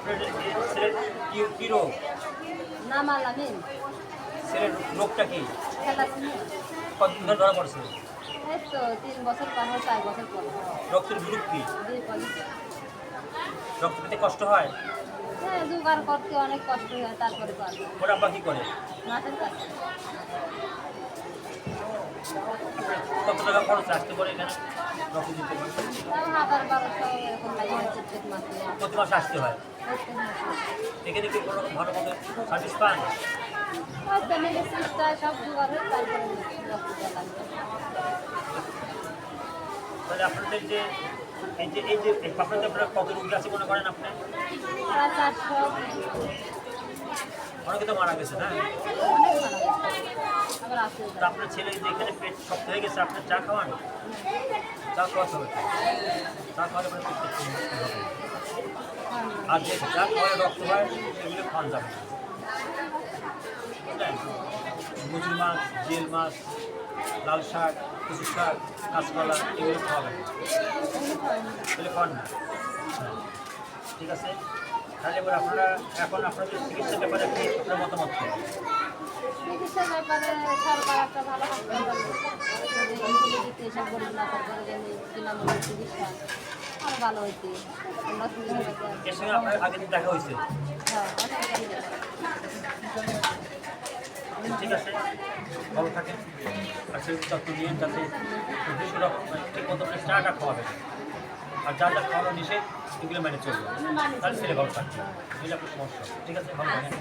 আপনার ছেলের কি রোগ? নাম আলামিন। ছেলের রোগটা কি? থ্যালাসেমিয়া। কতদিন ধরে ধরা পড়ছে? এই তো 3 বছর পার হয়ে 4 বছর পর। রক্তের গ্রুপ কি? দুই পজিটিভ। রক্ত পেতে কষ্ট হয়? হ্যাঁ, জোগাড় করতে অনেক কষ্ট হয়, তারপরে পারবো। ওর আব্বা কি করে? মাঠের কাছে। কত টাকা খরচ আসতে পারে এখানে রক্ত দিতে? তাও 1000-1200 এরকম লাগে প্রত্যেক মাসে। প্রতি মাসে আসতে হয়। প্রত্যেক মাসে। এখানে কি কোনো ভালো মতো সার্ভিস পান? ওই ফ্যামিলি সিস্টার সব জোগাড় হয়ে তারপরে রক্ত দেওয়া লাগবে। তাহলে আপনাদের যে এই যে আপনাদের আপনারা কত রোগী আছে মনে করেন আপনি? প্রায় 400 অনেকে তো মারা গেছে না? অনেক মারা গেছে। আবার আছে। তা আপনার ছেলে যে এখানে পেট শক্ত হয়ে গেছে, আপনার চা খাওয়ান? চা খাওয়াতে হবে। চা খাওয়ালে পরে পেট শক্ত হবে। আর যে চা খাওয়ালে রক্ত হয় সেগুলো খাওয়ান যাবে না। বুঝলেন? মুচুর মাছ, জিয়েল মাছ, লাল শাক, কচু শাক, কাঁচকলা এগুলো খাওয়াবেন। এগুলো খাওয়ান না। ঠিক আছে? তাহলে এবার আপনারা এখন আপনাদের চিকিৎসার ব্যাপারে আপনি আপনার মতামত কি? চিকিৎসার ব্যাপারে সরকার একটা ভালো হাসপাতাল যদি দিতে এসব গরিব না সরকার বিনামূল্যে চিকিৎসা আরও ভালো হইতে আমরা সুবিধা পেতে। এর সঙ্গে আপনার আগে দিন দেখা হয়েছে? হ্যাঁ, অনেক ঠিক আছে, ভালো থাকেন। আর সেই যত্ন নিয়ে যাতে শিশুরা ঠিক মতো করে চাটা খাওয়াবেন। আর যা যা খাওয়ানো নিষেধ এগুলো মেনে চলবে, তাহলে ছেলে ভালো থাকবে। এগুলো আপনার সমস্যা। ঠিক আছে, ভালো থাকেন।